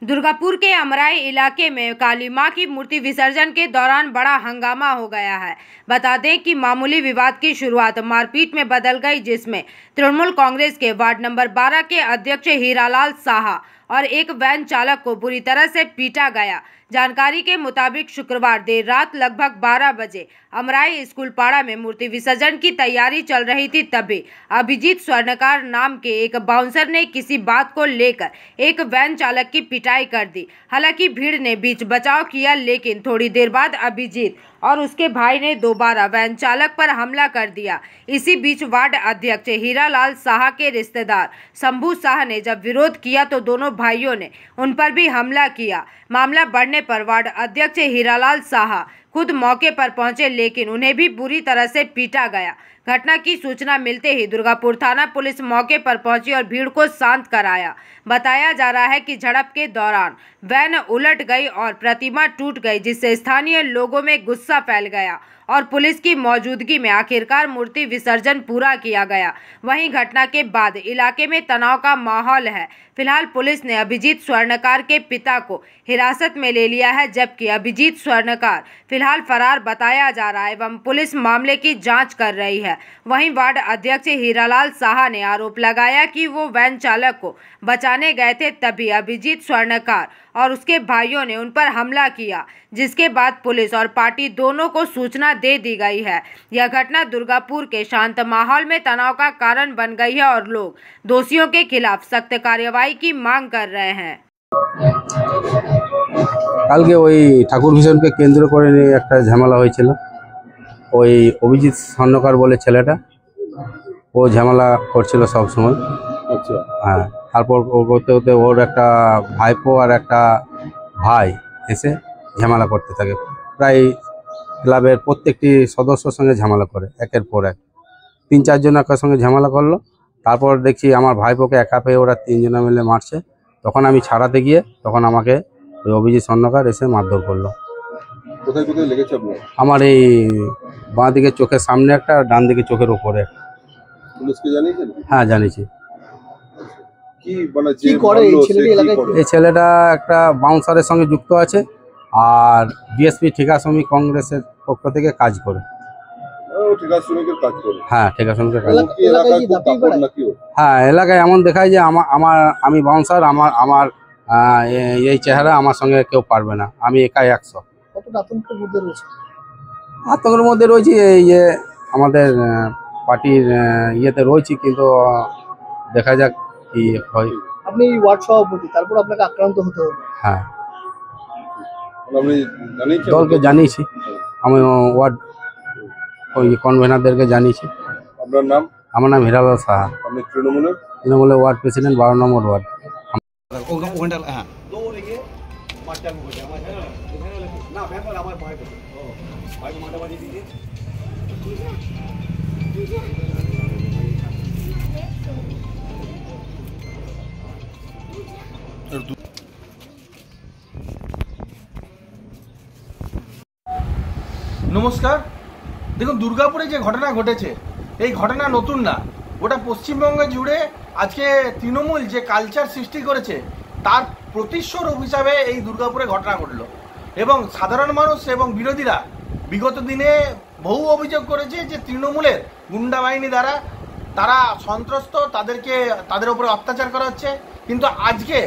दुर्गापुर के अमराई इलाके में काली मां की मूर्ति विसर्जन के दौरान बड़ा हंगामा हो गया है। बता दें कि मामूली विवाद की शुरुआत मारपीट में बदल गई, जिसमें तृणमूल कांग्रेस के वार्ड नंबर 12 के अध्यक्ष हीरालाल साहा और एक वैन चालक को बुरी तरह से पीटा गया। जानकारी के मुताबिक शुक्रवार देर रात लगभग 12 बजे अमराई स्कूल पाड़ा में मूर्ति विसर्जन की तैयारी चल रही थी, तभी अभिजीत स्वर्णकार नाम के एक बाउंसर ने किसी बात को लेकर एक वैन चालक की पिटाई कर दी। हालांकि भीड़ ने बीच बचाव किया, लेकिन थोड़ी देर बाद अभिजीत और उसके भाई ने दोबारा वैन चालक पर हमला कर दिया। इसी बीच वार्ड अध्यक्ष हीरालाल साहा के रिश्तेदार शंभू साहा ने जब विरोध किया तो दोनों भाइयों ने उन पर भी हमला किया। मामला बढ़ने पर वार्ड अध्यक्ष हीरालाल साहा खुद मौके पर पहुंचे, लेकिन उन्हें भी बुरी तरह से पीटा गया। घटना की सूचना मिलते ही दुर्गापुर थाना पुलिस मौके पर पहुंची और भीड़ को शांत कराया। बताया जा रहा है कि झड़प के दौरान वैन उलट गई और प्रतिमा टूट गई, जिससे स्थानीय लोगों में गुस्सा फैल गया और पुलिस की मौजूदगी में आखिरकार मूर्ति विसर्जन पूरा किया गया। वहीं घटना के बाद इलाके में तनाव का माहौल है। फिलहाल पुलिस ने अभिजीत स्वर्णकार के पिता को हिरासत में ले लिया है, जबकि अभिजीत स्वर्णकार फिलहाल फरार बताया जा रहा है एवं पुलिस मामले की जांच कर रही है। वहीं वार्ड अध्यक्ष हीरालाल साहा ने आरोप लगाया कि वो वैन चालक को बचाने गए थे, तभी अभिजीत स्वर्णकार और उसके भाइयों ने उन पर हमला किया, जिसके बाद पुलिस और पार्टी दोनों को सूचना दे दी गई है। यह घटना दुर्गापुर के शांत माहौल में तनाव का कारण बन गई है और लोग दोषियों के खिलाफ सख्त कार्रवाई की मांग कर रहे हैं। कल के वही ठाकुर भीषण के केंद्र করে নিয়ে একটা ঝামেলা হয়েছিল। ওই অভিজিৎ স্বর্ণকার বলে ছেলেটা ও ঝামেলা করছিল সব সময়। আচ্ছা, হ্যাঁ, তারপর করতে করতে ওর একটা ভাইপো আর একটা ভাই এসে ঝামেলা করতে থাকে। প্রায় ক্লাবের প্রত্যেকটি সদস্যর সঙ্গে ঝামেলা করে, একের পর এক ৩-৪ জনের সঙ্গে ঝামেলা করলো। তারপর দেখছি আমার ভাইপোকে একা পেয়ে ওরা ৩ জনা মিলে মারছে। তখন আমি ছাড়াতে গিয়ে তখন আমাকে ওই অভিজিৎ স্বর্ণকার এসে মারধর করলো। কোথায় কোথায় লেগেছে আপনার? আমার এই বাঁ দিকে চোখের সামনে একটা, ডান দিকে চোখের উপরে। পুলিশকে জানিয়েছেন? হ্যাঁ, জানিয়েছি। কি করে এই ছেলেটা একটা বাউন্সারের সঙ্গে যুক্ত আছে আর বিএসপি ঠিকা শ্রমিক কংগ্রেসের পক্ষ থেকে কাজ করে। হ্যাঁ, ঠিকা শ্রমিকের কাজ। হ্যাঁ, এলাকায় এমন দেখায় যে আমি বাউন্সার, আমার এই চেহারা, আমার সঙ্গে কেউ পারবে না, আমি একাই 100। আতঙ্কের মধ্যে রয়েছি, এই যে আমাদের পার্টির ইয়েতে রয়েছি, কিন্তু দেখা যাক কি হয়। আপনি ওয়ার্ড সভাপতি, তারপর আপনাকে আক্রান্ত হতে হবে। হ্যাঁ, দলকে জানিয়েছি, আমি ওয়ার্ড ওই কনভেনারদেরকে জানিয়েছি। আপনার নাম? আমার নাম হিরালাল সাহা। আপনি তৃণমূলের ওয়ার্ড প্রেসিডেন্ট, 12 নম্বর ওয়ার্ড। নমস্কার। দেখুন, দুর্গাপুরে যে ঘটনা ঘটেছে এই ঘটনা নতুন না, ওটা পশ্চিমবঙ্গে জুড়ে আজকে তৃণমূল যে কালচার সৃষ্টি করেছে তার প্রতিস্বরূপ হিসাবে এই দুর্গাপুরে ঘটনা ঘটলো। এবং সাধারণ মানুষ এবং বিরোধীরা বিগত দিনে বহু অভিযোগ করেছে যে তৃণমূলের গুন্ডা বাহিনী দ্বারা তারা সন্ত্রস্ত, তাদের উপরে অত্যাচার করা হচ্ছে। কিন্তু আজকে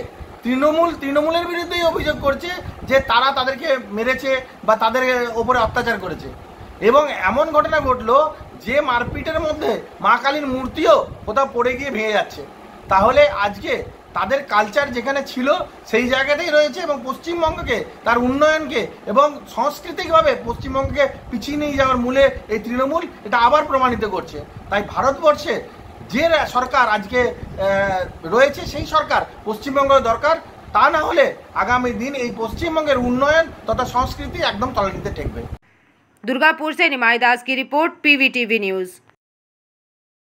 তৃণমূলের বিরুদ্ধেই অভিযোগ করছে যে তারা তাদেরকে মেরেছে বা তাদের উপরে অত্যাচার করেছে। এবং এমন ঘটনা ঘটলো যে মারপিটের মধ্যে মা কালীর মূর্তিও কোথাও পড়ে গিয়ে ভেঙে যাচ্ছে। তাহলে আজকে তাদের কালচার যেখানে ছিল সেই জায়গাতেই রয়েছে এবং পশ্চিমবঙ্গকে, তার উন্নয়নকে এবং সাংস্কৃতিকভাবে পশ্চিমবঙ্গকে পিছিয়ে নিয়ে যাওয়ার মূলে এই তৃণমূল এটা আবার প্রমাণিত করছে। তাই ভারতবর্ষে যে সরকার আজকে রয়েছে সেই সরকার পশ্চিমবঙ্গ দরকার, তা না হলে আগামী দিন এই পশ্চিমবঙ্গের উন্নয়ন তথা সংস্কৃতি একদম তলানিতে ঠেকবে। दुर्गापुर से निमाई दास की रिपोर्ट, PVTV न्यूज।